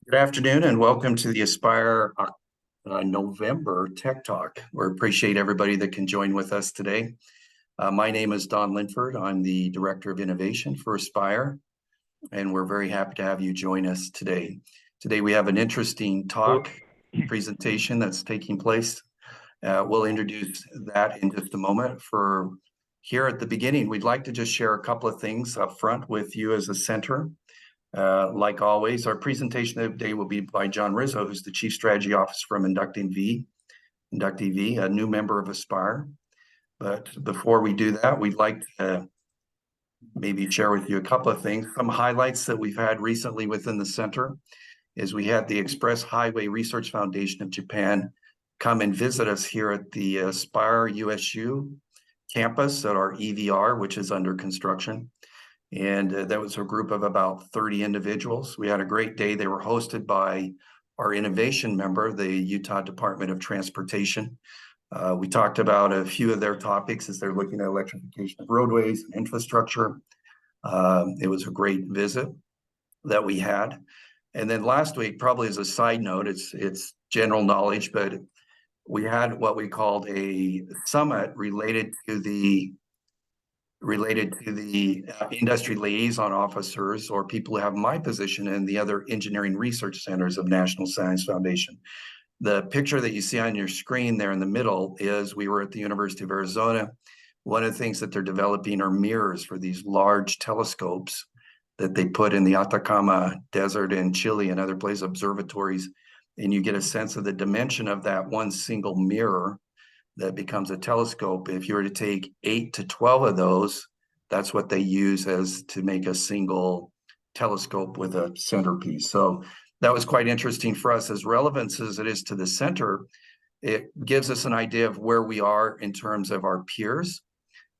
Good afternoon and welcome to the Aspire November Tech Talk. We appreciate everybody that can join with us today. My name is Don Linford. I'm the Director of Innovation for Aspire, and we're very happy to have you join us today. Today we have an interesting talk presentation that's taking place. We'll introduce that in just a moment. For here at the beginning, we'd like to just share a couple of things up front with you as a center. Like always, our presentation today will be by John Rizzo, who's the Chief Strategy Officer from Inductee V, a new member of Aspire. But before we do that, we'd like to maybe share with you a couple of things. Some highlights that we've had recently within the center is we had the Express Highway Research Foundation of Japan come and visit us here at the Aspire USU campus at our EVR, which is under construction. And that was a group of about 30 individuals. We had a great day. They were hosted by our innovation member, the Utah Department of Transportation. We talked about a few of their topics as they're looking at electrification of roadways and infrastructure. It was a great visit that we had. And then last week, probably as a side note, it's general knowledge, but we had what we called a summit related to the industry liaison officers, or people who have my position in the other engineering research centers of National Science Foundation. The picture that you see on your screen there in the middle is we were at the University of Arizona. One of the things that they're developing are mirrors for these large telescopes that they put in the Atacama Desert in Chile and other places, observatories, and you get a sense of the dimension of that one single mirror that becomes a telescope. If you were to take 8 to 12 of those, that's what they use as to make a single telescope with a centerpiece. So that was quite interesting for us. As relevant as it is to the center, it gives us an idea of where we are in terms of our peers.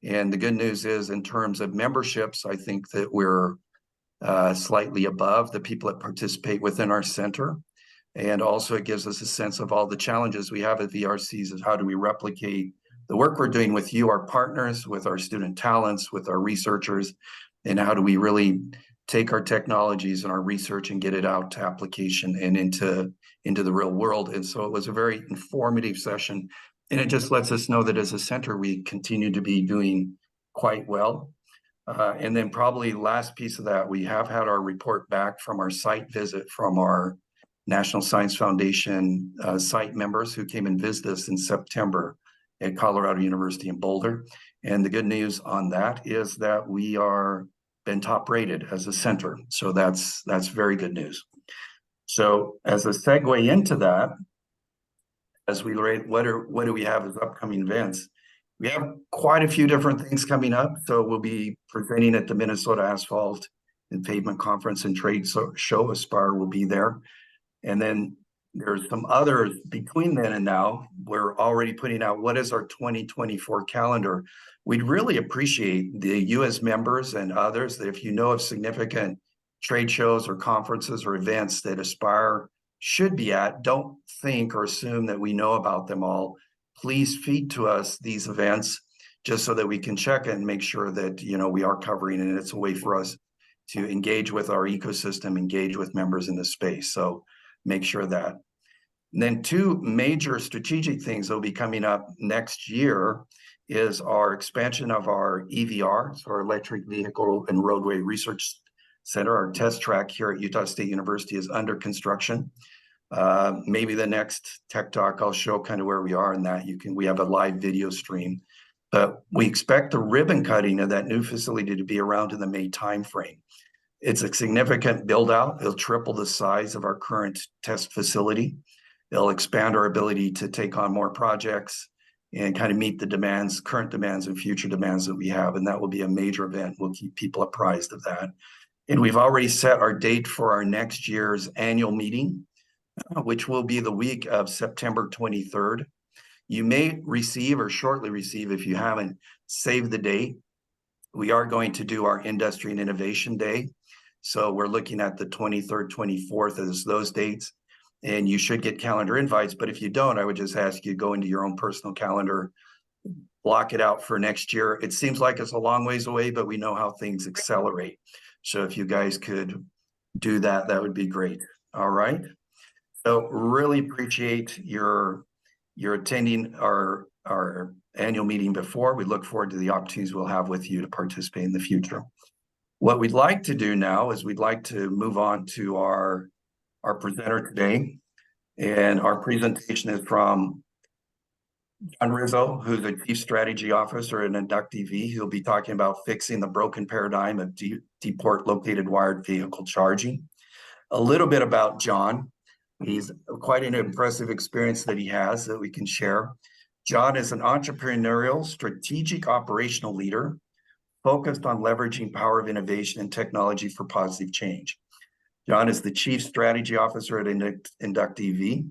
And the good news is, in terms of memberships, I think that we're slightly above the people that participate within our center. And also it gives us a sense of all the challenges we have at VRCs of how do we replicate the work we're doing with you, our partners, with our student talents, with our researchers, and how do we really take our technologies and our research and get it out to application and into the real world. And so it was a very informative session. And it just lets us know that as a center, we continue to be doing quite well. And then probably last piece of that, we have had our report back from our site visit from our National Science Foundation site members who came and visited us in September at Colorado University in Boulder. And the good news on that is that we are been top rated as a center. So that's very good news. So as a segue into that, as we rate, what do we have as upcoming events? We have quite a few different things coming up. So we'll be presenting at the Minnesota Asphalt and Pavement Conference and Trade Show. Aspire will be there. And then there's some others between then and now. We're already putting out what is our 2024 calendar. We'd really appreciate you as members and others that if you know of significant trade shows or conferences or events that Aspire should be at, don't think or assume that we know about them all. Please feed to us these events just so that we can check and make sure that we are covering it. And it's a way for us to engage with our ecosystem, engage with members in the space. So make sure that. And then two major strategic things that will be coming up next year is our expansion of our EVR, so our Electric Vehicle and Roadway Research Center. Our test track here at Utah State University is under construction. Maybe the next Tech Talk, I'll show kind of where we are in that. We have a live video stream, but we expect the ribbon cutting of that new facility to be around in the May timeframe. It's a significant build out. It'll triple the size of our current test facility. It'll expand our ability to take on more projects and kind of meet the demands, current demands and future demands that we have. And that will be a major event. We'll keep people apprised of that. And we've already set our date for our next year's annual meeting, which will be the week of September 23rd. You may receive or shortly receive, if you haven't saved the date, we are going to do our Industry and Innovation Day. So we're looking at the 23rd, 24th as those dates, and you should get calendar invites. But if you don't, I would just ask you to go into your own personal calendar, block it out for next year. It seems like it's a long ways away, but we know how things accelerate. So if you guys could do that, that would be great. All right. So really appreciate your attending our annual meeting before. We look forward to the opportunities we'll have with you to participate in the future. What we'd like to do now is we'd like to move on to our presenter today. And our presentation is from John Rizzo, who's the Chief Strategy Officer at InductEV. He'll be talking about fixing the broken paradigm of Deport located wired vehicle charging. A little bit about John. He's quite an impressive experience that he has that we can share. John is an entrepreneurial, strategic operational leader focused on leveraging power of innovation and technology for positive change. John is the Chief Strategy Officer at InductEV.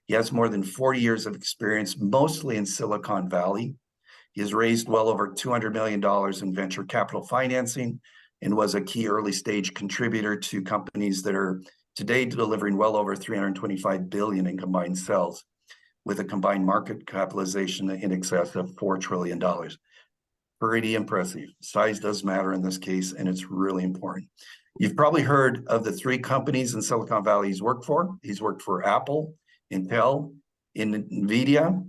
He has more than 40 years of experience, mostly in Silicon Valley. He has raised well over $200 million in venture capital financing and was a key early stage contributor to companies that are today delivering well over 325 billion in combined sales, with a combined market capitalization in excess of $4 trillion. Pretty impressive. Size does matter in this case, and it's really important. You've probably heard of the 3 companies in Silicon Valley he's worked for. He's worked for Apple, Intel, NVIDIA,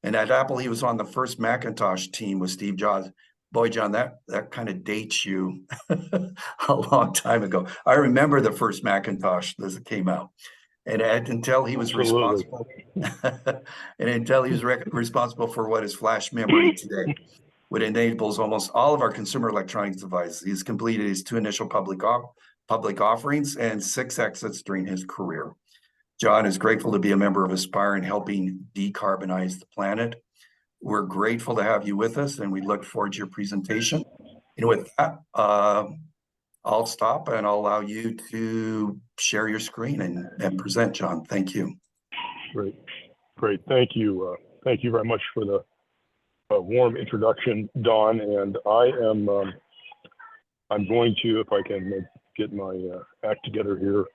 and at Apple, he was on the first Macintosh team with Steve Jobs. Boy, John, that kind of dates you a long time ago. I remember the first Macintosh as it came out. And at Intel, he was responsible. And Intel, he was responsible for what is flash memory today, which enables almost all of our consumer electronics devices. He's completed his 2 initial public offerings and 6 exits during his career. John is grateful to be a member of Aspire and helping decarbonize the planet. We're grateful to have you with us, and we look forward to your presentation. And with that, I'll stop and I'll allow you to share your screen and present, John. Thank you. Great. Thank you. Thank you very much for the warm introduction, Don. And I'm going to, if I can get my act together here,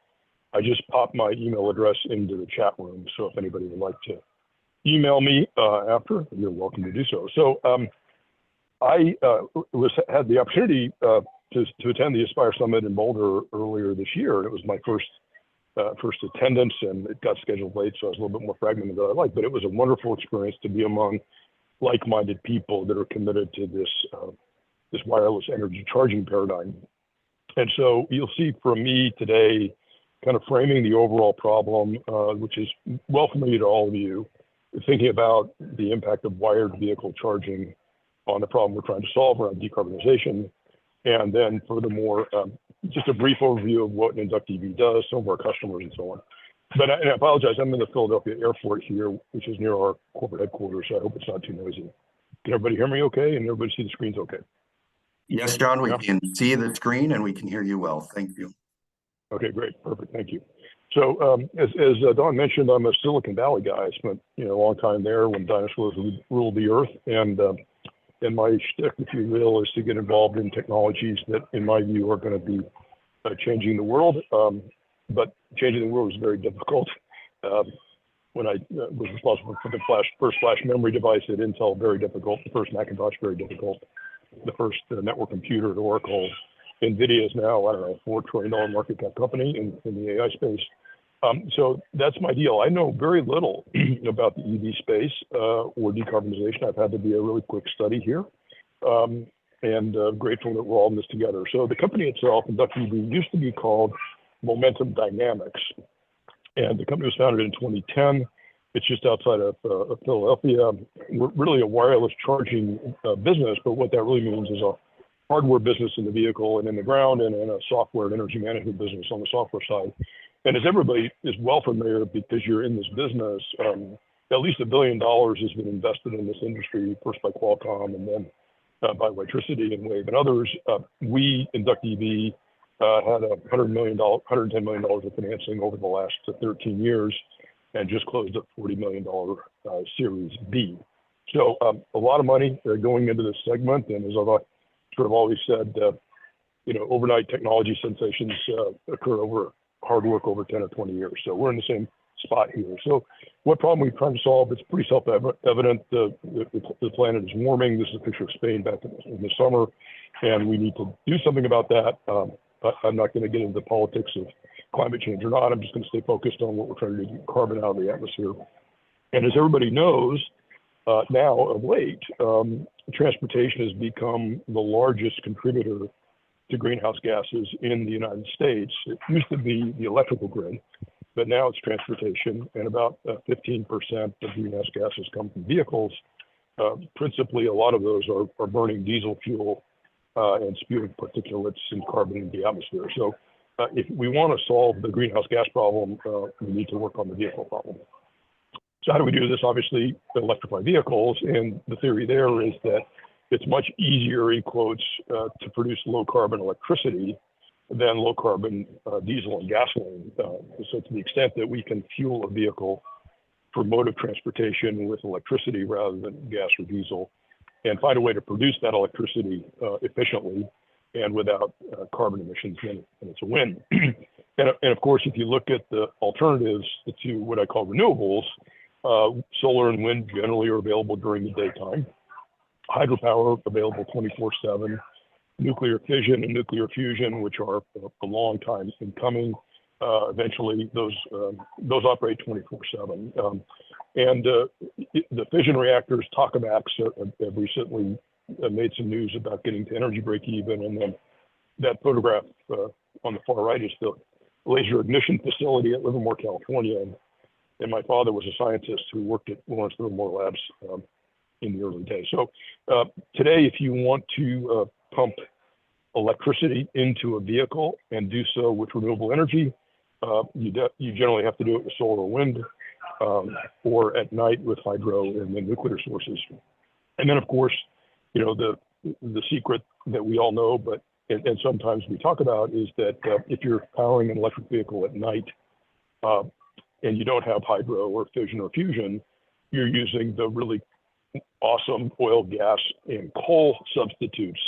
I just popped my email address into the chat room. So if anybody would like to email me after, you're welcome to do so. So I had the opportunity to attend the Aspire Summit in Boulder earlier this year. And it was my first attendance, and it got scheduled late, so I was a little bit more fragmented than I like. But it was a wonderful experience to be among like-minded people that are committed to this wireless energy charging paradigm. And so you'll see from me today, kind of framing the overall problem, which is well familiar to all of you, thinking about the impact of wired vehicle charging on the problem we're trying to solve around decarbonization. And then furthermore, just a brief overview of what InductEV does, some of our customers and so on. But I apologize, I'm in the Philadelphia airport here, which is near our corporate headquarters, so I hope it's not too noisy. Can everybody hear me okay? And everybody see the screens okay? Yes, John, we can see the screen and we can hear you well. Thank you. Okay, great, perfect, thank you. So as Don mentioned, I'm a Silicon Valley guy. I spent a long time there when dinosaurs ruled the earth, and my shtick, if you will, is to get involved in technologies that, in my view, are going to be changing the world. But changing the world is very difficult. When I was responsible for the first flash memory device at Intel, very difficult. The first Macintosh, very difficult. The first network computer at Oracle. NVIDIA is now, I don't know, $4 trillion market cap company in the AI space. So that's my deal. I know very little about the EV space or decarbonization. I've had to be a really quick study here, and grateful that we're all in this together. So the company itself, InductEV, used to be called Momentum Dynamics, and the company was founded in 2010. It's just outside of Philadelphia. We're really a wireless charging business, but what that really means is a hardware business in the vehicle and in the ground, and a software and energy management business on the software side. And as everybody is well familiar, because you're in this business, at least $1 billion has been invested in this industry, first by Qualcomm and then by Electricity and Wave and others. We, InductEV, had $110 million of financing over the last 13 years and just closed a $40 million Series B. So a lot of money going into this segment. And as I've sort of always said, overnight technology sensations occur over hard work over 10 or 20 years. So we're in the same spot here. So what problem we're trying to solve? It's pretty self-evident. The planet is warming. This is a picture of Spain back in the summer, and we need to do something about that. I'm not going to get into the politics of climate change or not. I'm just going to stay focused on what we're trying to do, get carbon out of the atmosphere. And as everybody knows, now of late, transportation has become the largest contributor to greenhouse gases in the United States. It used to be the electrical grid, but now it's transportation, and about 15% of greenhouse gases come from vehicles. Principally, a lot of those are burning diesel fuel and spewing particulates and carbon into the atmosphere. So if we want to solve the greenhouse gas problem, we need to work on the vehicle problem. So how do we do this? Obviously, electrify vehicles, and the theory there is that it's much easier, in quotes, to produce low carbon electricity than low carbon diesel and gasoline. So to the extent that we can fuel a vehicle for mode of transportation with electricity rather than gas or diesel, and find a way to produce that electricity efficiently and without carbon emissions, then it's a win. And of course, if you look at the alternatives to what I call renewables, solar and wind generally are available during the daytime. Hydropower available 24/7. Nuclear fission and nuclear fusion, which are a long time in coming, eventually those operate 24/7. And the fission reactors, tokamaks, have recently made some news about getting to energy break even. And then that photograph on the far right is the laser ignition facility at Livermore, California. And my father was a scientist who worked at Lawrence Livermore Labs in the early days. So today, if you want to pump electricity into a vehicle and do so with renewable energy, you generally have to do it with solar or wind, or at night with hydro and then nuclear sources. And then, of course, you know, the secret that we all know, but and sometimes we talk about, is that if you're powering an electric vehicle at night and you don't have hydro or fission or fusion, you're using the really awesome oil, gas, and coal substitutes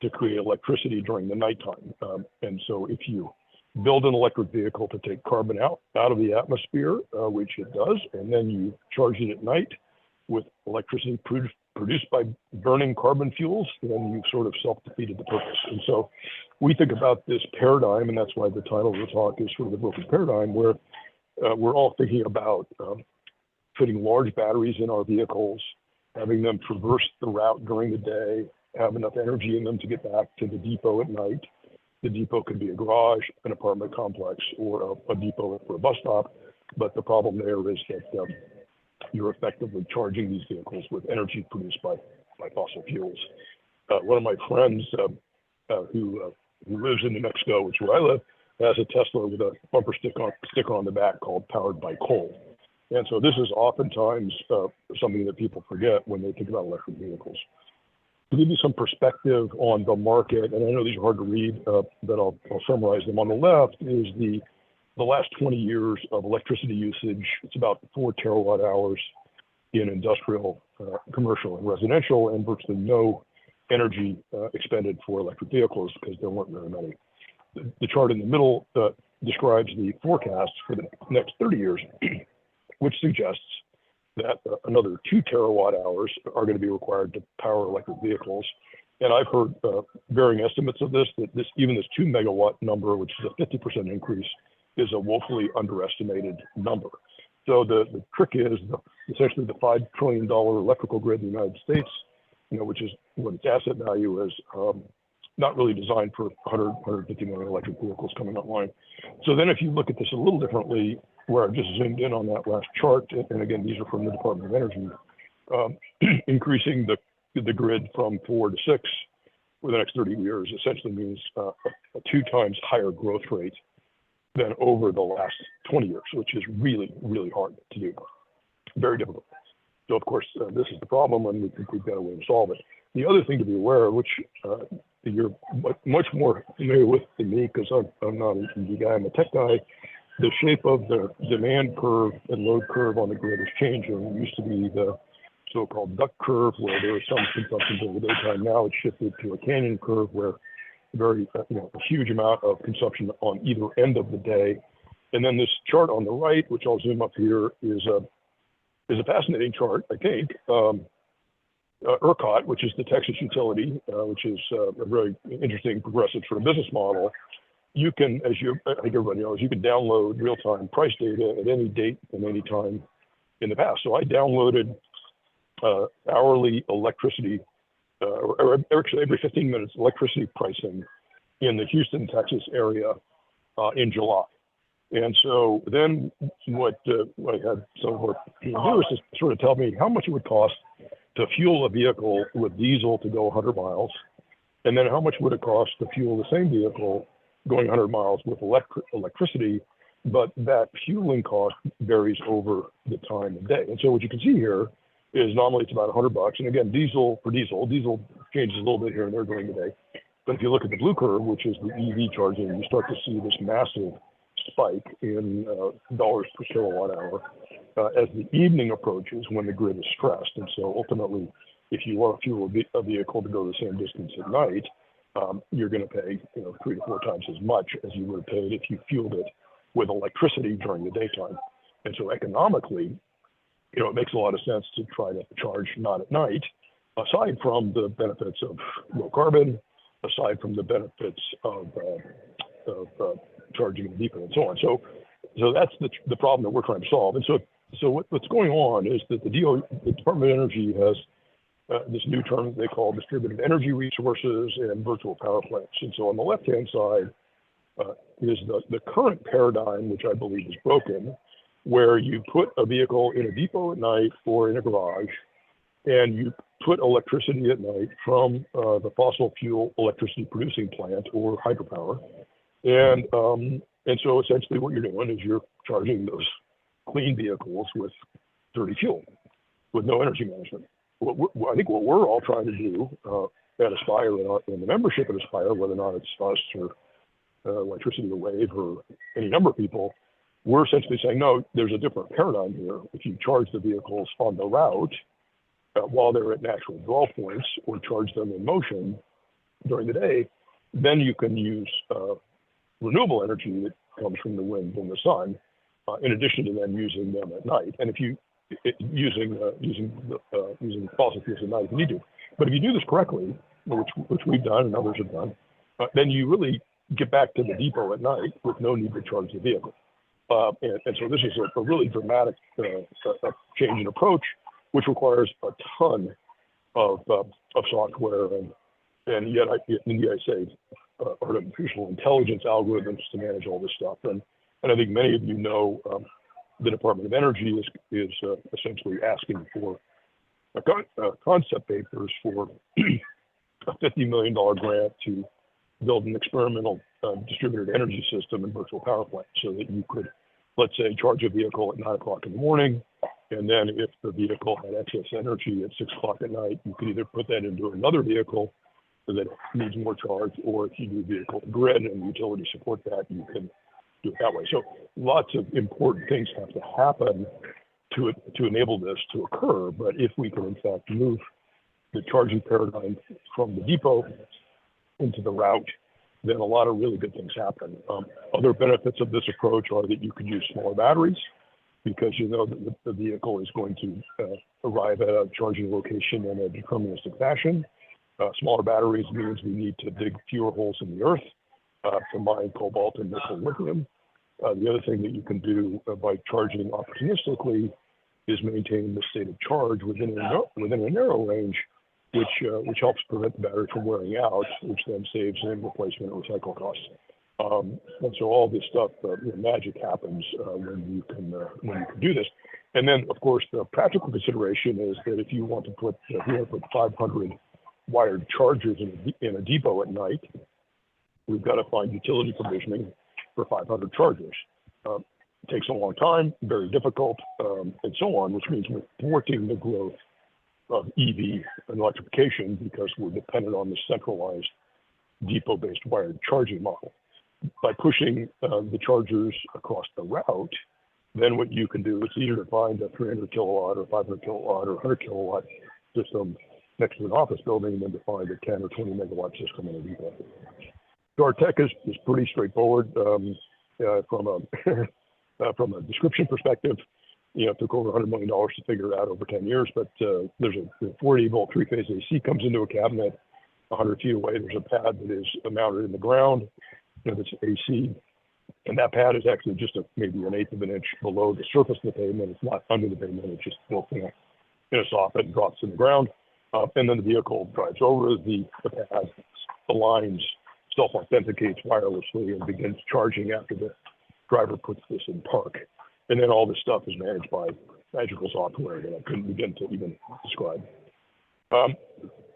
to create electricity during the nighttime. And so if you build an electric vehicle to take carbon out of the atmosphere, which it does, and then you charge it at night with electricity produced by burning carbon fuels, then you've sort of self-defeated the purpose. And so we think about this paradigm, and that's why the title of the talk is sort of the broken paradigm, where we're all thinking about putting large batteries in our vehicles, having them traverse the route during the day, have enough energy in them to get back to the depot at night. The depot could be a garage, an apartment complex, or a depot for a bus stop. But the problem there is that you're effectively charging these vehicles with energy produced by fossil fuels. One of my friends who lives in New Mexico, which is where I live, has a Tesla with a bumper sticker on the back called "Powered by Coal." And so this is oftentimes something that people forget when they think about electric vehicles. To give you some perspective on the market, and I know these are hard to read, but I'll summarize them. On the left is the last 20 years of electricity usage. It's about 4 terawatt hours in industrial, commercial, and residential, and virtually no energy expended for electric vehicles because there weren't very many. The chart in the middle describes the forecast for the next 30 years, which suggests that another 2 terawatt hours are going to be required to power electric vehicles. And I've heard varying estimates of this, that even this 2 megawatt number, which is a 50% increase, is a woefully underestimated number. So the trick is essentially the $5 trillion electrical grid in the United States, you know, which is what its asset value is, not really designed for 150 million electric vehicles coming online. So then if you look at this a little differently, where I've just zoomed in on that last chart, and again, these are from the Department of Energy, increasing the grid from 4 to 6 for the next 30 years essentially means a 2 times higher growth rate than over the last 20 years, which is really, really hard to do. Very difficult. So of course, this is the problem, and we think we've got a way to solve it. The other thing to be aware of, which you're much more familiar with than me, because I'm not an EV guy, I'm a tech guy, the shape of the demand curve and load curve on the grid is changing. It used to be the so-called duck curve, where there was some consumption during the daytime. Now it's shifted to a canyon curve, where a huge amount of consumption on either end of the day. And then this chart on the right, which I'll zoom up here, is a fascinating chart, I think. ERCOT, which is the Texas utility, which is a very interesting progressive sort of business model, you can, as you, I think everybody knows, you can download real-time price data at any date and any time in the past. So I downloaded hourly electricity, or actually every 15 minutes electricity pricing in the Houston, Texas area in July. And so then what I had some of our people do is just sort of tell me how much it would cost to fuel a vehicle with diesel to go 100 miles, and then how much would it cost to fuel the same vehicle going 100 miles with electricity, but that fueling cost varies over the time of day. And so what you can see here is normally it's about $100. And again, diesel changes a little bit here and there during the day. But if you look at the blue curve, which is the EV charging, you start to see this massive spike in dollars per kilowatt hour as the evening approaches when the grid is stressed. And so ultimately, if you want to fuel a vehicle to go the same distance at night, you're going to pay 3 to 4 times as much as you would have paid if you fueled it with electricity during the daytime. And so economically, it makes a lot of sense to try to charge not at night, aside from the benefits of low carbon, aside from the benefits of charging in the depot and so on. So that's the problem that we're trying to solve. And so what's going on is that the Department of Energy has this new term they call distributed energy resources and virtual power plants. And so on the left-hand side is the current paradigm, which I believe is broken, where you put a vehicle in a depot at night or in a garage, and you put electricity at night from the fossil fuel electricity producing plant or hydropower. And so essentially what you're doing is you're charging those clean vehicles with dirty fuel, with no energy management. I think what we're all trying to do at Aspire and the membership at Aspire, whether or not it's us or Electricity to Wave or any number of people, we're essentially saying, no, there's a different paradigm here. If you charge the vehicles on the route while they're at natural draw points or charge them in motion during the day, then you can use renewable energy that comes from the wind and the sun, in addition to then using them at night. And if you using fossil fuels at night if you need to. But if you do this correctly, which we've done and others have done, then you really get back to the depot at night with no need to charge the vehicle. And so this is a really dramatic change in approach, which requires a ton of software and yet I say artificial intelligence algorithms to manage all this stuff. And I think many of you know the Department of Energy is essentially asking for concept papers for a $50 million grant to build an experimental distributed energy system and virtual power plant so that you could, let's say, charge a vehicle at 9 o'clock in the morning. And then if the vehicle had excess energy at 6 o'clock at night, you could either put that into another vehicle that needs more charge, or if you do vehicle to grid and utility support that, you can do it that way. So lots of important things have to happen to enable this to occur. But if we can in fact move the charging paradigm from the depot into the route, then a lot of really good things happen. Other benefits of this approach are that you can use smaller batteries because you know that the vehicle is going to arrive at a charging location in a deterministic fashion. Smaller batteries means we need to dig fewer holes in the earth to mine cobalt and nickel lithium. The other thing that you can do by charging opportunistically is maintain the state of charge within a narrow range, which helps prevent the battery from wearing out, which then saves in replacement or recycle costs. And so all this stuff, magic happens when you can do this. And then, of course, the practical consideration is that if you want to put 500 wired chargers in a depot at night, we've got to find utility provisioning for 500 chargers. It takes a long time, very difficult, and so on, which means we're thwarting the growth of EV and electrification because we're dependent on the centralized depot-based wired charging model. By pushing the chargers across the route, then what you can do, it's easier to find a 300 kilowatt or 500 kilowatt or 100 kilowatt system next to an office building than to find a 10 or 20 megawatt system in a depot. So our tech is pretty straightforward from a description perspective. It took over $100 million to figure it out over 10 years, but there's a 40 volt three-phase AC comes into a cabinet 100 feet away. There's a pad that is mounted in the ground. that's AC. And that pad is actually just maybe an eighth of an inch below the surface of the pavement. It's not under the pavement. It's just built in a soffit and drops in the ground. And then the vehicle drives over the pad, aligns, self-authenticates wirelessly, and begins charging after the driver puts this in park. And then all this stuff is managed by magical software that I couldn't begin to even describe.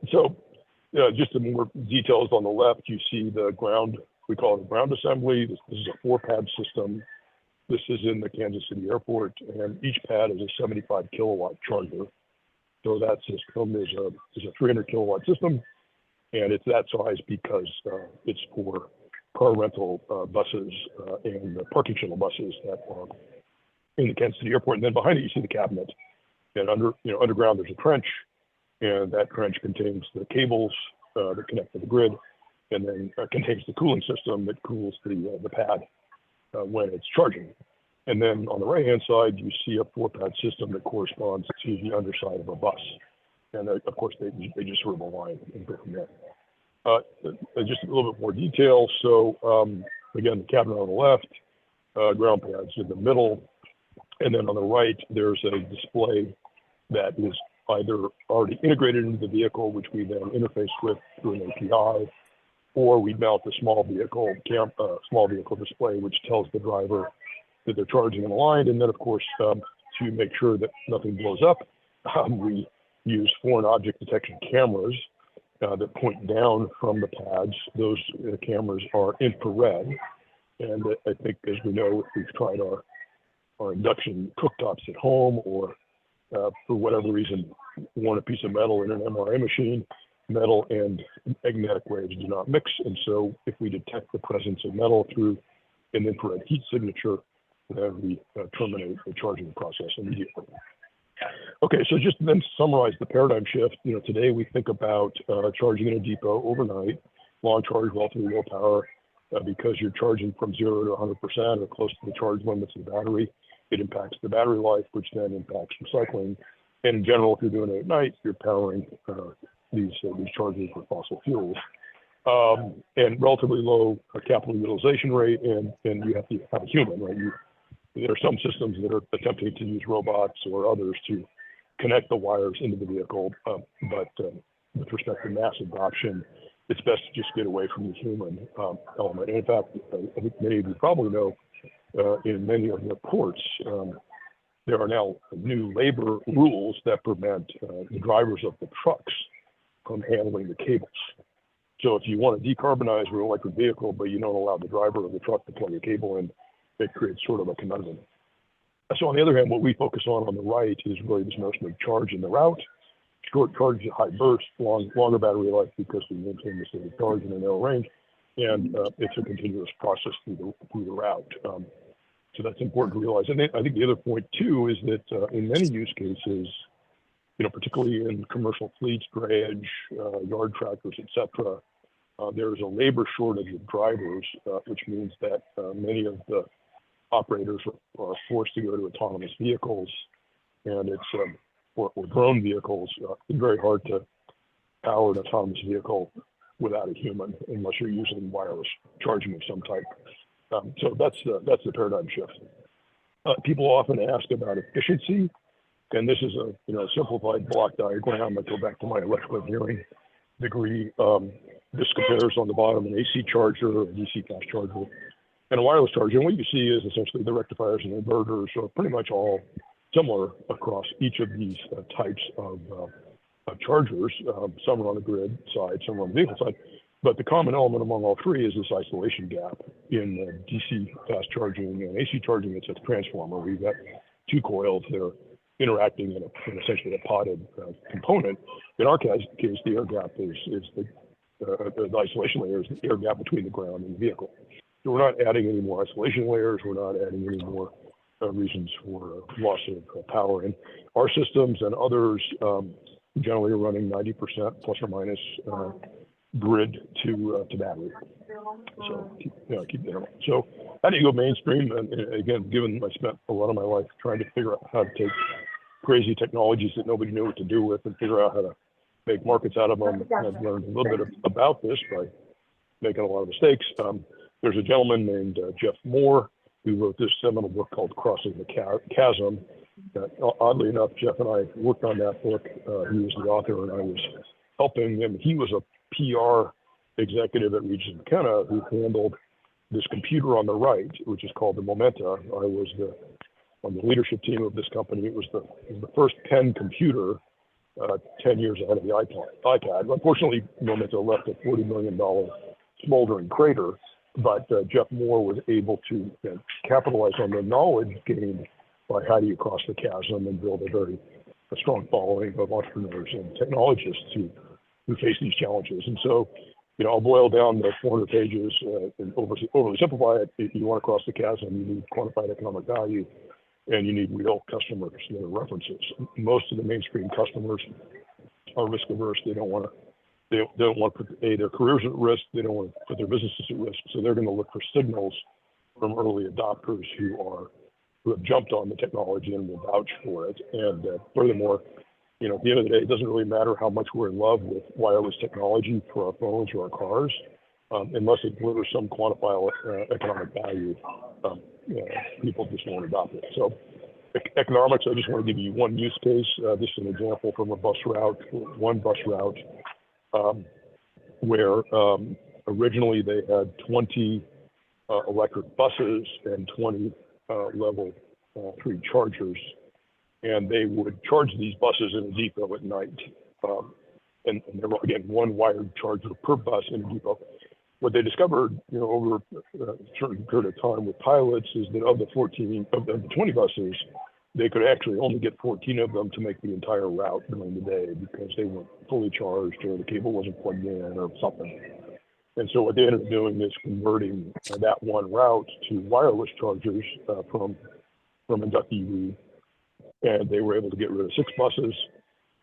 Just some more details on the left, you see the ground, we call it a ground assembly. This is a 4-pad system. This is in the Kansas City airport, and each pad is a 75 kilowatt charger. So that system is a 300 kilowatt system, and it's that size because it's for car rental buses and parking shuttle buses that are in the Kansas City airport. And then behind it, you see the cabinet. And underground, there's a trench, and that trench contains the cables that connect to the grid, and then contains the cooling system that cools the pad when it's charging. And then on the right-hand side, you see a 4-pad system that corresponds to the underside of a bus. And of course, they just sort of align and go from there. Just a little bit more detail. So again, the cabinet on the left, ground pads in the middle, and then on the right, there's a display that is either already integrated into the vehicle, which we then interface with through an API, or we mount a small vehicle display, which tells the driver that they're charging and aligned. And then, of course, to make sure that nothing blows up, we use foreign object detection cameras that point down from the pads. Those cameras are infrared. And I think, as we know, if we've tried our induction cooktops at home, or for whatever reason, want a piece of metal in an MRI machine, metal and magnetic waves do not mix. And so if we detect the presence of metal through an infrared heat signature, then we terminate the charging process immediately. Okay, so just then to summarize the paradigm shift, today we think about charging in a depot overnight, long charge, relatively low power, because you're charging from 0 to 100% or close to the charge limits of the battery. It impacts the battery life, which then impacts recycling. And in general, if you're doing it at night, you're powering these chargers with fossil fuels. And relatively low capital utilization rate, and you have to have a human, right? There are some systems that are attempting to use robots or others to connect the wires into the vehicle, but with respect to mass adoption, it's best to just get away from the human element. And in fact, I think many of you probably know, in many of the ports, there are now new labor rules that prevent the drivers of the trucks from handling the cables. So if you want to decarbonize your electric vehicle, but you don't allow the driver of the truck to plug a cable in, it creates sort of a conundrum. So on the other hand, what we focus on the right is really this notion of charge in the route. Short charge at high burst, longer battery life because we maintain the state of charge in a narrow range, and it's a continuous process through the route. So that's important to realize. And I think the other point too is that in many use cases, particularly in commercial fleets, drayage, yard tractors, et cetera, there's a labor shortage of drivers, which means that many of the operators are forced to go to autonomous vehicles, and it's or drone vehicles. It's very hard to power an autonomous vehicle without a human, unless you're using wireless charging of some type. So that's the paradigm shift. People often ask about efficiency, and this is a simplified block diagram. I go back to my electrical engineering degree. This compares on the bottom an AC charger, a DC fast charger, and a wireless charger. And what you see is essentially the rectifiers and inverters are pretty much all similar across each of these types of chargers. Some are on the grid side, some are on the vehicle side. But the common element among all three is this isolation gap. In DC fast charging and AC charging, it's a transformer. We've got two coils that are interacting in essentially a potted component. In our case, the air gap is the isolation layer is the air gap between the ground and the vehicle. So we're not adding any more isolation layers. We're not adding any more reasons for loss of power. And our systems and others generally are running 90% plus or minus grid to battery. So keep that. So how do you go mainstream? And again, given I spent a lot of my life trying to figure out how to take crazy technologies that nobody knew what to do with and figure out how to make markets out of them. I've learned a little bit about this by making a lot of mistakes. There's a gentleman named Jeff Moore who wrote this seminal book called Crossing the Chasm. Oddly enough, Jeff and I worked on that book. He was the author, and I was helping him. He was a PR executive at Regis McKenna who handled this computer on the right, which is called the Momenta. I was on the leadership team of this company. It was the first pen computer 10 years ahead of the iPad. Unfortunately, Momenta left a $40 million smoldering crater, but Jeff Moore was able to capitalize on the knowledge gained by how do you cross the chasm and build a strong following of entrepreneurs and technologists who face these challenges. And so, I'll boil down the 400 pages and overly simplify it. If you want to cross the chasm, you need quantified economic value, and you need real customers, references. Most of the mainstream customers are risk averse. They don't want to put their careers at risk. They don't want to put their businesses at risk. So they're going to look for signals from early adopters who have jumped on the technology and will vouch for it. And furthermore, at the end of the day, it doesn't really matter how much we're in love with wireless technology for our phones or our cars, unless it delivers some quantifiable economic value. People just won't adopt it. So economics, I just want to give you one use case. This is an example from one bus route, where originally they had 20 electric buses and 20 level 3 chargers. And they would charge these buses in a depot at night. And there were, again, one wired charger per bus in a depot. What they discovered, over a certain period of time with pilots is that of the 20 buses, they could actually only get 14 of them to make the entire route during the day because they weren't fully charged or the cable wasn't plugged in or something. And so what they ended up doing is converting that one route to wireless chargers from InductEV. And they were able to get rid of 6 buses,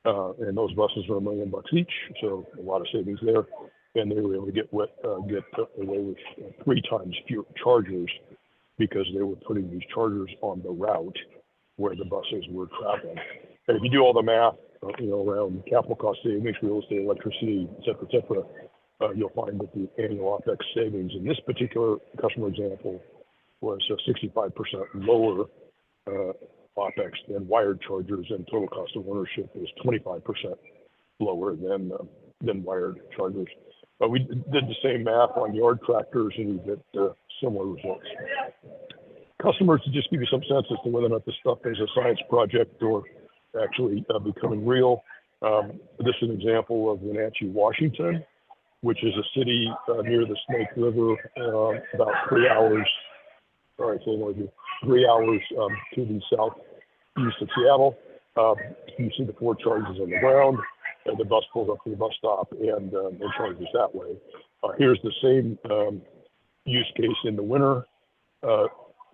and those buses were $1 million each, so a lot of savings there. And they were able to get away with 3 times fewer chargers because they were putting these chargers on the route where the buses were traveling. And if you do all the math, around capital cost savings, real estate, electricity, et cetera, you'll find that the annual OpEx savings in this particular customer example was 65% lower OpEx than wired chargers, and total cost of ownership is 25% lower than wired chargers. But we did the same math on yard tractors, and we get similar results. Customers, to just give you some sense as to whether or not this stuff is a science project or actually becoming real. This is an example of Wenatchee, Washington, which is a city near the Snake River, about 3 hours. All right, so 3 hours to the southeast of Seattle. You see the 4 chargers on the ground, and the bus pulls up to the bus stop and charges that way. Here's the same use case in the winter.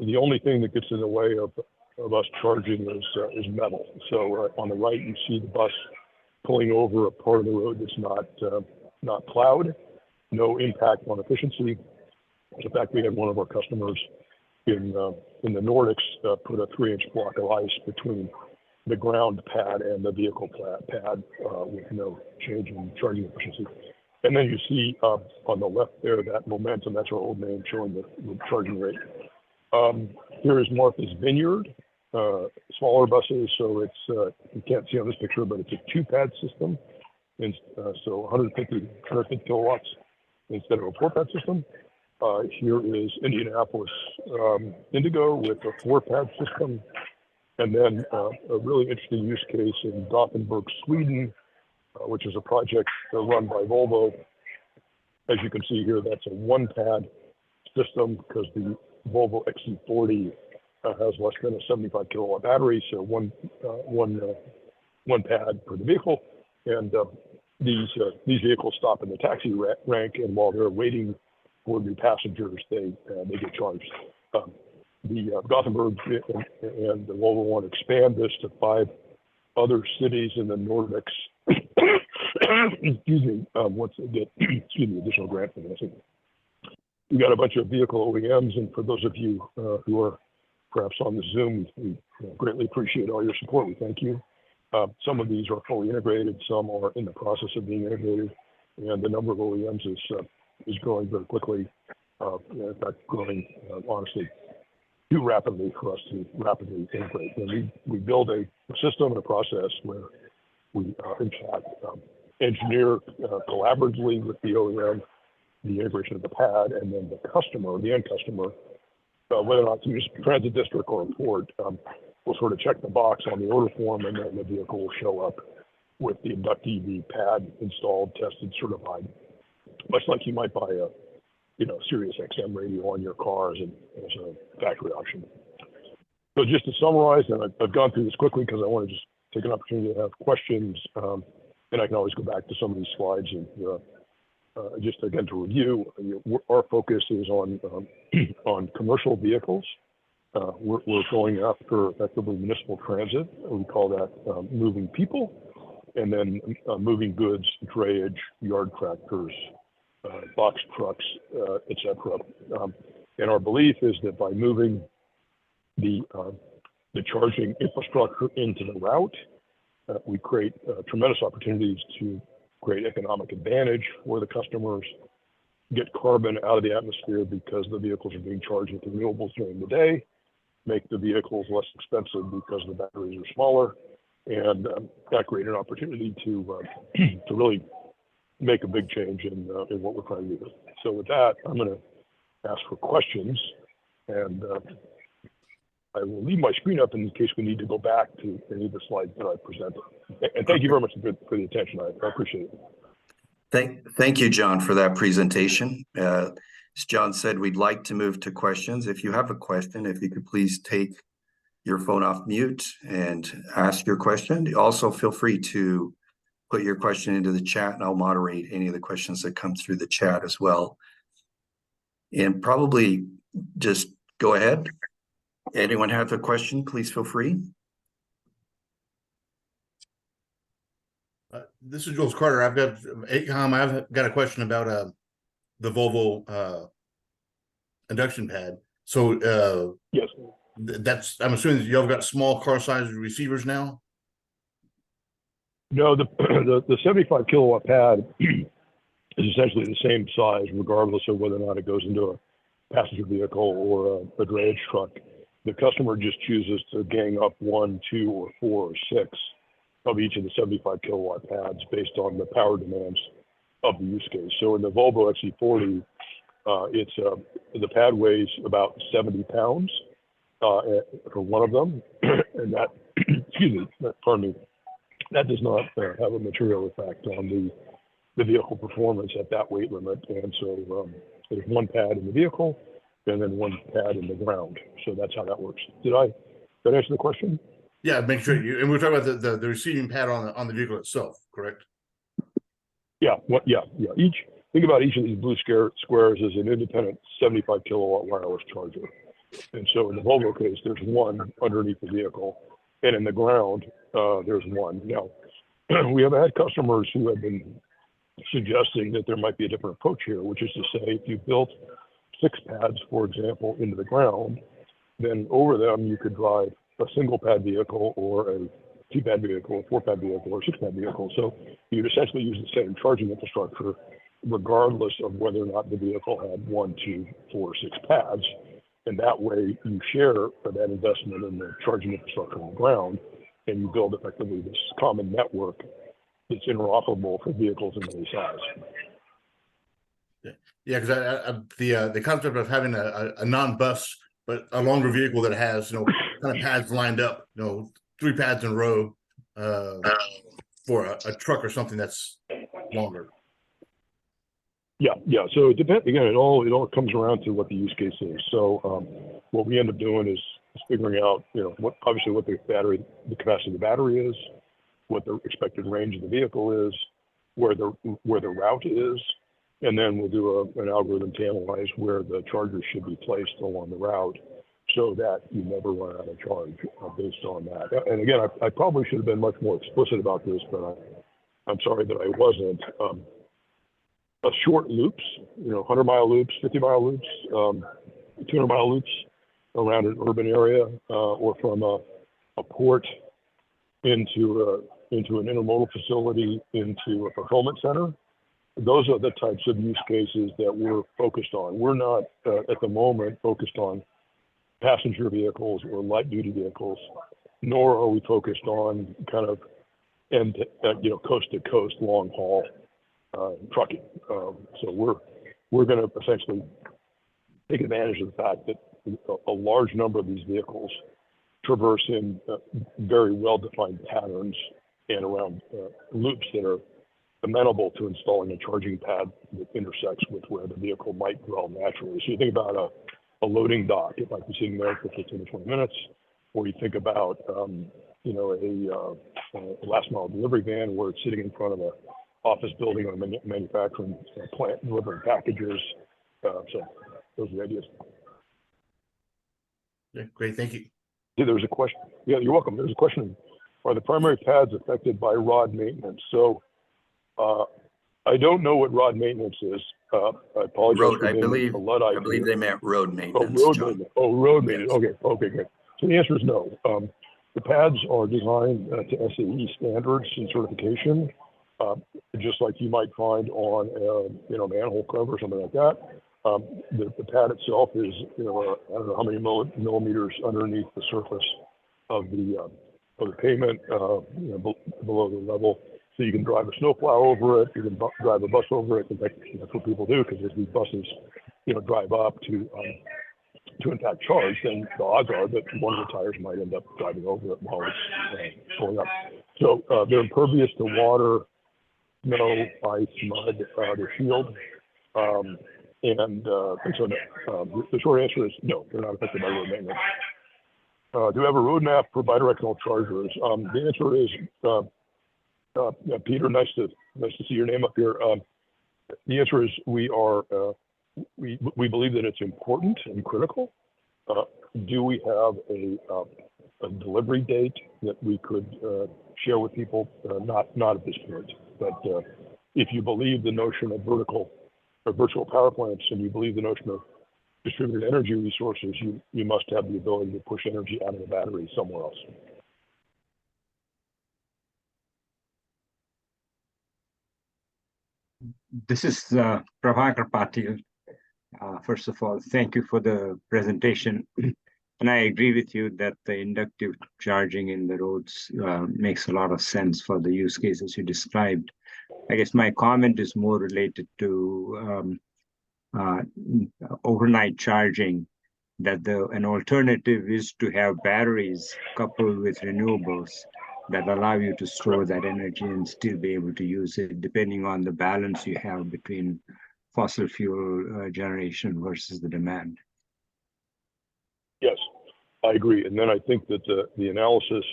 The only thing that gets in the way of us charging is metal. So on the right, you see the bus pulling over a part of the road that's not plowed. No impact on efficiency. In fact, we had one of our customers in the Nordics put a 3-inch block of ice between the ground pad and the vehicle pad with no change in charging efficiency. And then you see on the left there that Momentum, that's our old name, showing the charging rate. Here is Martha's Vineyard, smaller buses, so it's you can't see on this picture, but it's a 2-pad system, and so 150 kilowatts instead of a 4-pad system. Here is Indianapolis Indigo with a 4-pad system, and then a really interesting use case in Gothenburg, Sweden, which is a project run by Volvo. As you can see here, that's a 1-pad system because the Volvo XC40 has less than a 75 kilowatt battery, so one pad per the vehicle. And these vehicles stop in the taxi rank, and while they're waiting for new passengers, they get charged. The Gothenburg and the Volvo want to expand this to 5 other cities in the Nordics. Excuse me, once they get additional grant financing. We got a bunch of vehicle OEMs, and for those of you who are perhaps on the Zoom, we greatly appreciate all your support. We thank you. Some of these are fully integrated, some are in the process of being integrated, and the number of OEMs is growing very quickly. In fact, growing honestly too rapidly for us to rapidly integrate. And we build a system and a process where we, in fact, engineer collaboratively with the OEM the integration of the pad, and then the customer, the end customer, whether or not to use transit district or a port, will sort of check the box on the order form, and then the vehicle will show up with the inductee, the pad installed, tested, certified, much like you might buy a Sirius XM radio on your car as a factory option. So just to summarize, and I've gone through this quickly because I want to just take an opportunity to have questions, and I can always go back to some of these slides and just again to review. Our focus is on on commercial vehicles. We're going after effectively municipal transit. We call that moving people, and then moving goods, drayage, yard tractors, box trucks, etc. And our belief is that by moving the charging infrastructure into the route, we create tremendous opportunities to create economic advantage for the customers, get carbon out of the atmosphere because the vehicles are being charged with renewables during the day, make the vehicles less expensive because the batteries are smaller, and that create an opportunity to really make a big change in what we're trying to do. So with that, I'm going to ask for questions, and I will leave my screen up in case we need to go back to any of the slides that I presented. And thank you very much for the attention. I appreciate it. Thank you, John, for that presentation. As John said, we'd like to move to questions. If you have a question, if you could please take your phone off mute and ask your question. Also, feel free to put your question into the chat, and I'll moderate any of the questions that come through the chat as well. And probably just go ahead. Anyone have a question, please feel free. This is Jules Carter. I've got a question about the Volvo induction pad. So yes, I'm assuming that y'all got small car size receivers now. No, the 75 kilowatt pad is essentially the same size, regardless of whether or not it goes into a passenger vehicle or a drayage truck. The customer just chooses to gang up 1, 2, or 4, or 6 of each of the 75 kilowatt pads based on the power demands of the use case. So in the Volvo XC40, the pad weighs about 70 pounds for one of them, and that, pardon me, that does not have a material effect on the vehicle performance at that weight limit. And so there's one pad in the vehicle and then one pad in the ground. So that's how that works. Did I answer the question? Yeah, make sure and we're talking about the receiving pad on the vehicle itself, correct? Yeah. Think about each of these blue squares as an independent 75 kilowatt wireless charger. And so in the Volvo case, there's one underneath the vehicle, and in the ground, there's one. Now, we have had customers who have been suggesting that there might be a different approach here, which is to say, if you built 6 pads, for example, into the ground, then over them you could drive a single pad vehicle or a 2-pad vehicle, a 4-pad vehicle, or a 6-pad vehicle. So you'd essentially use the same charging infrastructure, regardless of whether or not the vehicle had 1, 2, 4, or 6 pads. And that way you share that investment in the charging infrastructure on the ground, and you build effectively this common network that's interoperable for vehicles of any size. Yeah, because the concept of having a non-bus but a longer vehicle that has kind of pads lined up, 3 pads in a row for a truck or something that's longer. Yeah. So it depends. Again, it all comes around to what the use case is. So what we end up doing is figuring out, what the capacity of the battery is, what the expected range of the vehicle is, where the route is, and then we'll do an algorithm to analyze where the chargers should be placed along the route, so that you never run out of charge based on that. And again, I probably should have been much more explicit about this, but I'm sorry that I wasn't. Short loops, 100-mile loops, 50-mile loops, 200-mile loops around an urban area, or from a port into an intermodal facility into a fulfillment center. those are the types of use cases that we're focused on. We're not at the moment focused on passenger vehicles or light duty vehicles, nor are we focused on kind of coast to coast long haul trucking. So we're going to essentially take advantage of the fact that a large number of these vehicles traverse in very well-defined patterns and around loops that are amenable to installing a charging pad that intersects with where the vehicle might dwell naturally. So you think about a loading dock, it might be sitting there for 15 to 20 minutes, or you think about a last mile delivery van where it's sitting in front of an office building or a manufacturing plant delivering packages. So those are the ideas. Yeah, great, thank you. Yeah, there was a question. Yeah, you're welcome. There's a question. Are the primary pads affected by rod maintenance? So I don't know what rod maintenance is. I apologize for being a Luddite. I believe they meant road maintenance. Road maintenance. Road maintenance. Okay, great. So the answer is no. The pads are designed to SAE standards and certification, just like you might find on a manhole cover or something like that. The pad itself is, I don't know how many millimeters underneath the surface of the pavement, below the level. So you can drive a snowplow over it. You can drive a bus over it. In fact, that's what people do, because as these buses, drive up to in fact charge, then the odds are that one of the tires might end up driving over it while it's pulling up. So they're impervious to water, snow, ice, mud. They're shielded. And so the short answer is no, they're not affected by road maintenance. Do we have a roadmap for bidirectional chargers? The answer is, Peter, nice to see your name up here. The answer is we believe that it's important and critical. Do we have a delivery date that we could share with people? Not at this point. But if you believe the notion of virtual power plants, and you believe the notion of distributed energy resources, you must have the ability to push energy out of the battery somewhere else. This is Prabhakar Patil. First of all, thank you for the presentation. And I agree with you that the inductive charging in the roads makes a lot of sense for the use cases you described. I guess my comment is more related to overnight charging, that an alternative is to have batteries coupled with renewables that allow you to store that energy and still be able to use it, depending on the balance you have between fossil fuel generation versus the demand. Yes, I agree. And then I think that the analysis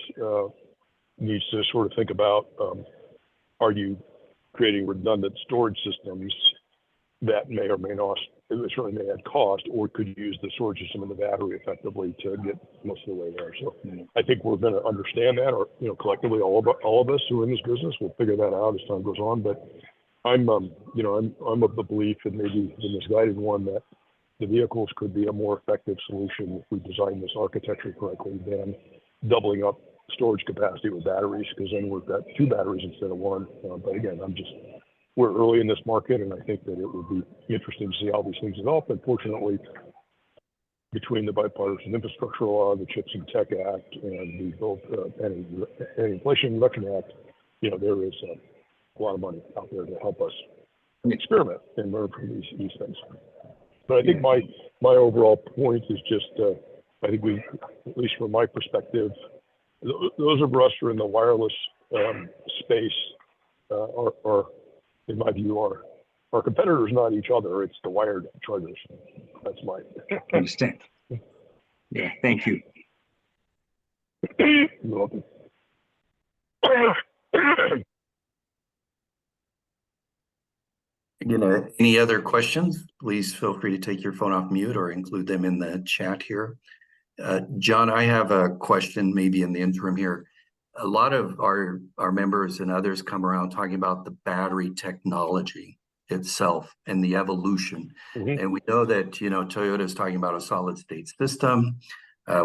needs to sort of think about, are you creating redundant storage systems that may or may not, it certainly may add cost, or could you use the storage system in the battery effectively to get most of the way there? So I think we're going to understand that, or collectively, all of us who are in this business will figure that out as time goes on. But I'm of the belief, and maybe the misguided one, that the vehicles could be a more effective solution if we design this architecture correctly than doubling up storage capacity with batteries, because then we've got two batteries instead of one. But again, we're early in this market, and I think that it would be interesting to see how these things develop. Unfortunately, between the bipartisan infrastructure law, the CHIPS and Tech Act, and the Inflation Reduction Act, there is a lot of money out there to help us experiment and learn from these things. But I think my overall point is just, I think we, at least from my perspective, those of us who are in the wireless space are, in my view, our competitors, not each other. It's the wired chargers. That's my understand. Yeah, thank you. You're welcome. Any other questions? Please feel free to take your phone off mute or include them in the chat here. John, I have a question maybe in the interim here. A lot of our members and others come around talking about the battery technology itself and the evolution. Mm-hmm. And we know that, Toyota is talking about a solid state system.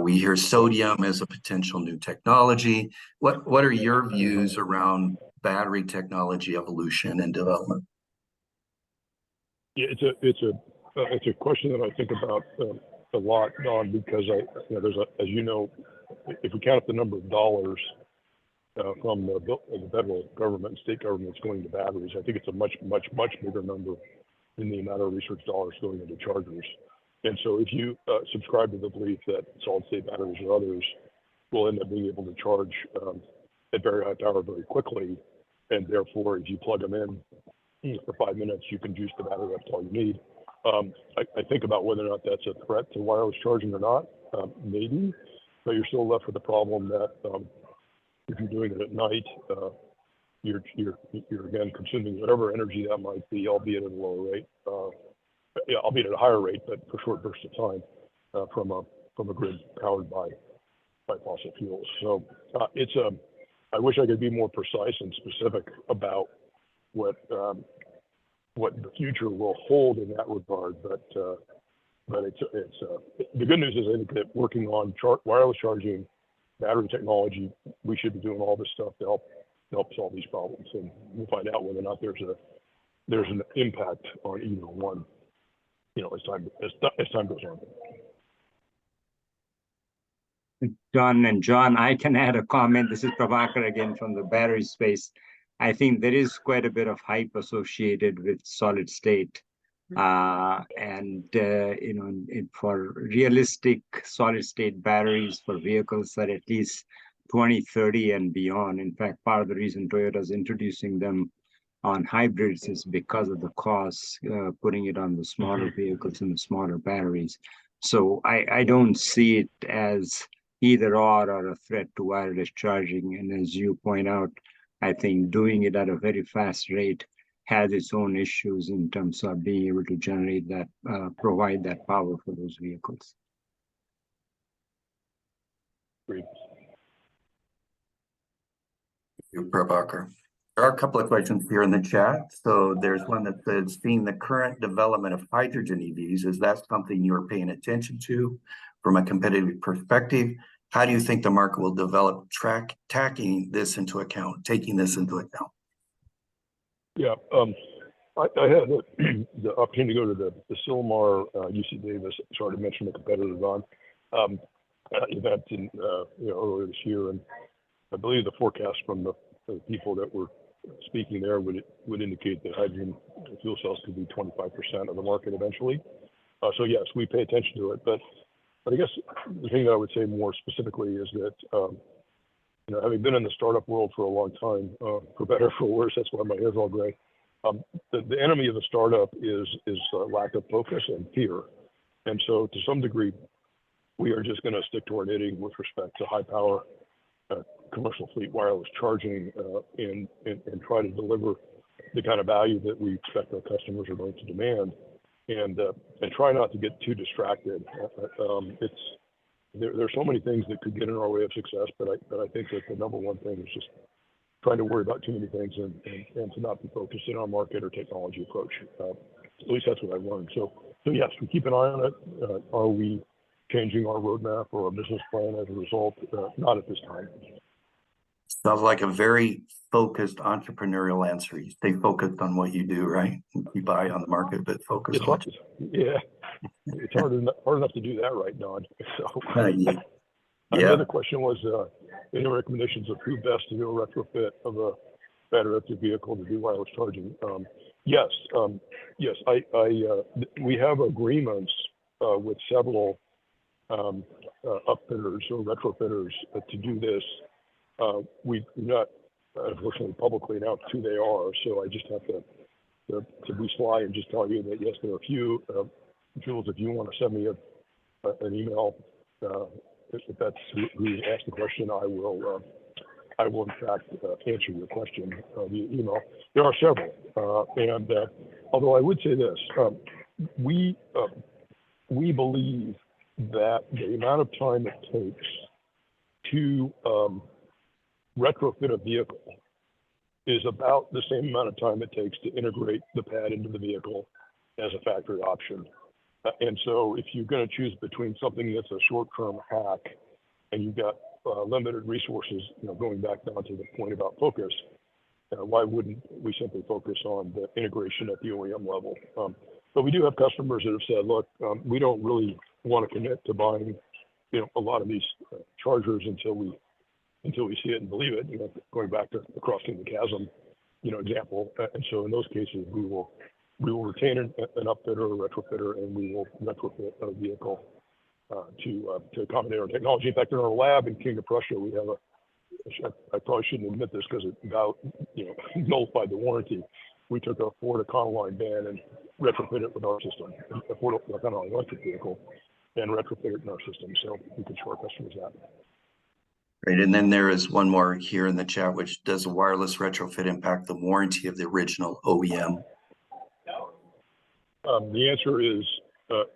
We hear sodium as a potential new technology. What are your views around battery technology evolution and development? Yeah, it's a question that I think about a lot, Don, because there's as you know, if we count up the number of dollars from the federal government and state governments going to batteries, I think it's a much bigger number than the amount of research dollars going into chargers. And so if you subscribe to the belief that solid state batteries or others will end up being able to charge at very high power very quickly, and therefore if you plug them in for 5 minutes, you can juice the battery up to all you need. I think about whether or not that's a threat to wireless charging or not, maybe, but you're still left with the problem that if you're doing it at night, you're again consuming whatever energy that might be, albeit at a lower rate, albeit at a higher rate, but for short bursts of time from a grid powered by fossil fuels. So I wish I could be more precise and specific about what the future will hold in that regard, but it's the good news is I think that working on wireless charging, battery technology, we should be doing all this stuff to help solve these problems, and we'll find out whether or not there's an impact on either one, as time goes on. Don and John, I can add a comment. This is Prabhakar again from the battery space. I think there is quite a bit of hype associated with solid state. For realistic solid state batteries for vehicles that at least 2030 and beyond. In fact, part of the reason Toyota is introducing them on hybrids is because of the costs, putting it on the smaller vehicles and the smaller batteries. So I don't see it as either or a threat to wireless charging. And as you point out, I think doing it at a very fast rate has its own issues in terms of being able to generate that, provide that power for those vehicles. Great. Thank you, Prabhakar. There are a couple of questions here in the chat. So there's one that says, seeing the current development of hydrogen EVs, is that something you're paying attention to from a competitive perspective? How do you think the market will develop taking this into account? Yeah, I had the opportunity to go to the Silmar UC Davis, sorry to mention the competitors on event in earlier this year, and I believe the forecast from the people that were speaking there would indicate that hydrogen fuel cells could be 25% of the market eventually. So yes, we pay attention to it, but I guess the thing that I would say more specifically is that having been in the startup world for a long time, for better or for worse, that's why my hair's all gray. The enemy of the startup is lack of focus and fear, and so to some degree, we are just going to stick to our knitting with respect to high power commercial fleet wireless charging and try to deliver the kind of value that we expect our customers are going to demand, and try not to get too distracted. There's so many things that could get in our way of success, but I think that the number one thing is just trying to worry about too many things and to not be focused in our market or technology approach. At least that's what I've learned. So yes, we keep an eye on it. Are we changing our roadmap or our business plan as a result? Not at this time. Sounds like a very focused entrepreneurial answer. You stay focused on what you do, right? Keep eye on the market, but focus on it. Yeah, it's hard enough to do that right, Don. So yeah. The other question was any recommendations of who best to do a retrofit of a battery electric vehicle to do wireless charging? Yes. We have agreements with several upfitters or retrofitters to do this. We do not, unfortunately, publicly announce who they are, so I just have to be sly and just tell you that yes, there are a few. Jules, if you want to send me an email, if that's who asked the question, I will in fact answer your question via email. There are several, and although I would say this, we believe that the amount of time it takes to retrofit a vehicle is about the same amount of time it takes to integrate the pad into the vehicle as a factory option. And so if you're going to choose between something that's a short-term hack and you've got limited resources, going back down to the point about focus, why wouldn't we simply focus on the integration at the OEM level? But we do have customers that have said, look, we don't really want to commit to buying, a lot of these chargers until we see it and believe it. Going back to the crossing the chasm, example. And so in those cases, we will retain an upfitter or retrofitter, and we will retrofit a vehicle to accommodate our technology. In fact, in our lab in King of Prussia, we have I probably shouldn't admit this because it about nullified the warranty. We took a Ford Econoline van and retrofit it with our system, a Ford Econoline electric vehicle, and retrofit it in our system. So we can show our customers that. Great. And then there is one more here in the chat, which does a wireless retrofit impact the warranty of the original OEM? The answer is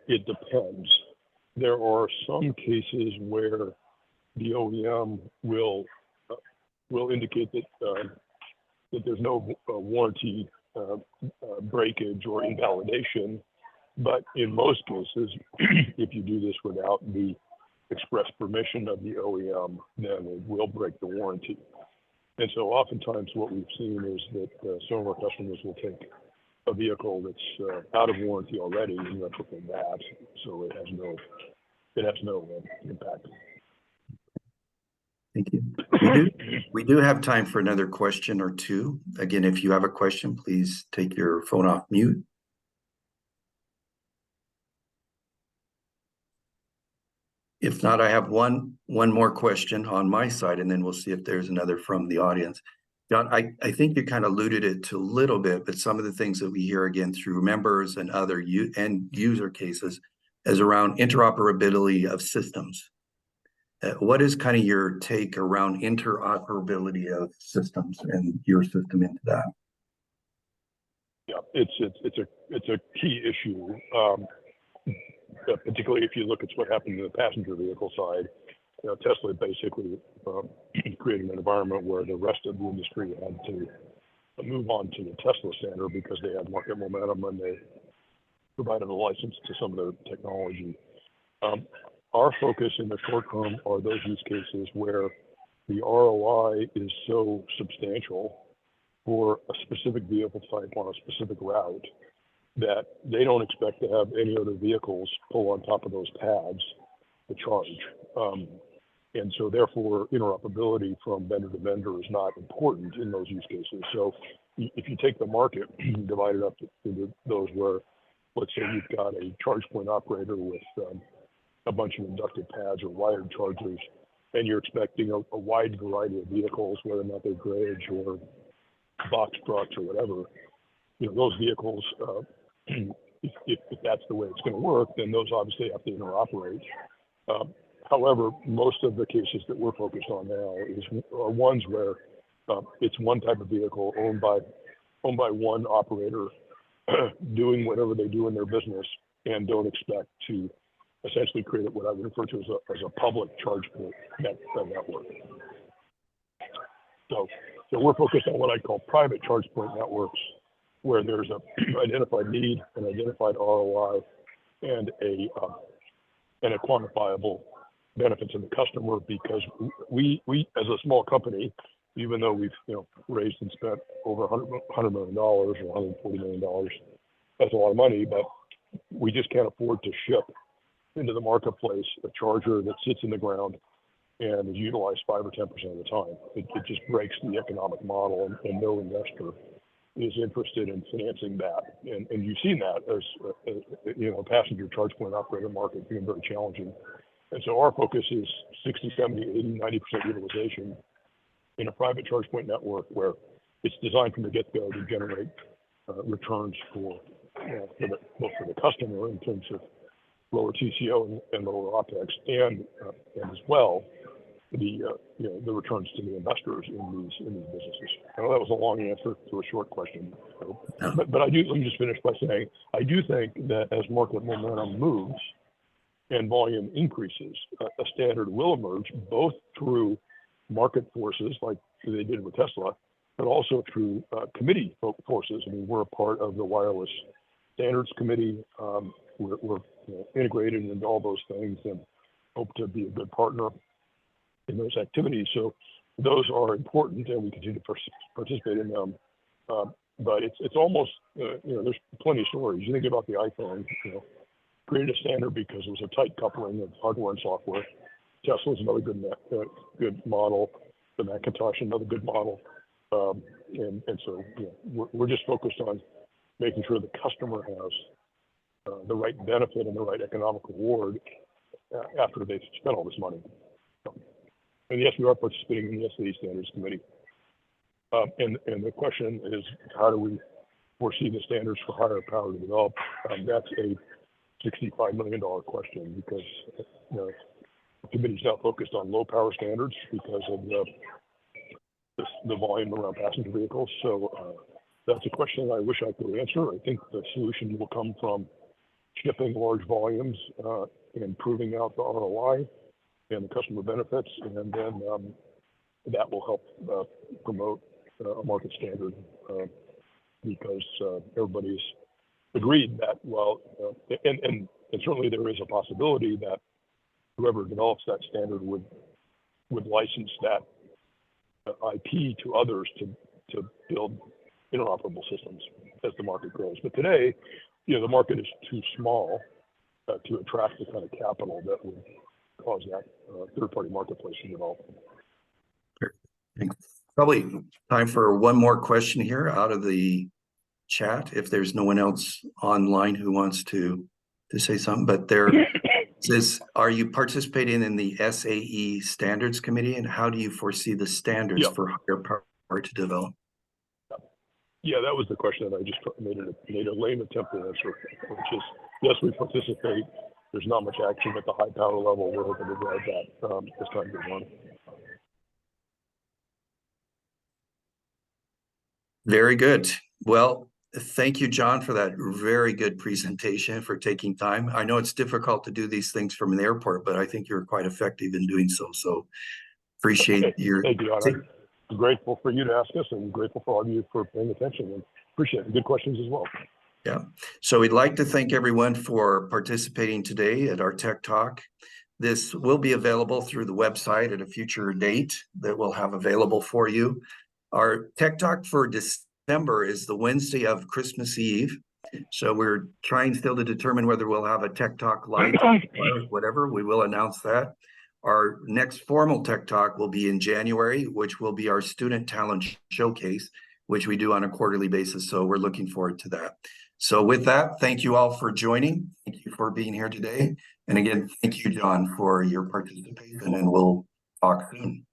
it depends. There are some cases where the OEM will indicate that there's no warranty breakage or invalidation, but in most cases, if you do this without the express permission of the OEM, then it will break the warranty. And so oftentimes what we've seen is that some of our customers will take a vehicle that's out of warranty already and retrofit that, so it has no impact. Thank you. We do have time for another question or two. Again, if you have a question, please take your phone off mute. If not, I have one more question on my side, and then we'll see if there's another from the audience. John, I think you kind of alluded it to a little bit, but some of the things that we hear again through members and other end user cases is around interoperability of systems. What is kind of your take around interoperability of systems and your system into that? Yeah, it's a key issue. Particularly if you look at what happened in the passenger vehicle side, Tesla basically created an environment where the rest of the industry had to move on to the Tesla standard because they had market momentum and they provided a license to some of their technology. Our focus in the short term are those use cases where the ROI is so substantial for a specific vehicle type on a specific route that they don't expect to have any other vehicles pull on top of those pads to charge. And so therefore, interoperability from vendor to vendor is not important in those use cases. So if you take the market, divide it up into those where, let's say you've got a charge point operator with a bunch of inductive pads or wired chargers, and you're expecting a wide variety of vehicles, whether or not they're drayage or box trucks or whatever, those vehicles, if that's the way it's going to work, then those obviously have to interoperate. However, most of the cases that we're focused on now are ones where it's one type of vehicle owned by one operator doing whatever they do in their business and don't expect to essentially create what I would refer to as a public charge point network. So we're focused on what I call private charge point networks, where there's an identified need, an identified ROI, and a quantifiable benefit to the customer, because we as a small company, even though we've raised and spent over $100 million or $140 million, that's a lot of money, but we just can't afford to ship into the marketplace a charger that sits in the ground and is utilized 5 or 10% of the time. It just breaks the economic model, and no investor is interested in financing that. And you've seen that as passenger charge point operator market being very challenging. And so our focus is 60, 70, 80, 90% utilization in a private charge point network where it's designed from the get-go to generate returns for the customer in terms of lower TCO and lower OPEX, and as well the returns to the investors in these businesses. I know that was a long answer to a short question, but let me just finish by saying I do think that as market momentum moves and volume increases, a standard will emerge, both through market forces like they did with Tesla, but also through committee forces. I mean, we're a part of the Wireless Standards Committee. We're integrated into all those things and hope to be a good partner in those activities. So those are important, and we continue to participate in them. but it's almost, there's plenty of stories. You think about the iPhone, created a standard because it was a tight coupling of hardware and software. Tesla's another good model. The Macintosh, another good model. And so we're just focused on making sure the customer has the right benefit and the right economic reward after they've spent all this money. And yes, we are participating in the SAE Standards Committee. And the question is, how do we foresee the standards for higher power to develop? That's a $65 million question, because the committee's now focused on low power standards because of the volume around passenger vehicles. So that's a question I wish I could answer. I think the solution will come from shipping large volumes and proving out the ROI and the customer benefits, and then that will help promote a market standard because everybody's agreed that, and certainly there is a possibility that whoever develops that standard would license that IP to others to build interoperable systems as the market grows. But today, the market is too small to attract the kind of capital that would cause that third-party marketplace to develop. Thanks. Probably time for one more question here out of the chat, if there's no one else online who wants to say something. But there says, are you participating in the SAE Standards Committee, and how do you foresee the standards for higher power to develop? Yeah, that was the question that I just made a lame attempt to answer, which is, yes, we participate. There's not much action at the high power level. We're hoping to drive that as time goes on. Very good. Well, thank you, John, for that very good presentation, for taking time. I know it's difficult to do these things from an airport, but I think you're quite effective in doing so. So appreciate your... Thank you, John. I'm grateful for you to ask us, and grateful for all of you for paying attention, and appreciate it. Good questions as well. Yeah. So we'd like to thank everyone for participating today at our Tech Talk. This will be available through the website at a future date that we'll have available for you. Our Tech Talk for December is the Wednesday of Christmas Eve. So we're trying still to determine whether we'll have a Tech Talk live or whatever. We will announce that. Our next formal Tech Talk will be in January, which will be our Student Talent Showcase, which we do on a quarterly basis. So we're looking forward to that. So with that, thank you all for joining. Thank you for being here today. And again, thank you, John, for your participation, and we'll talk soon.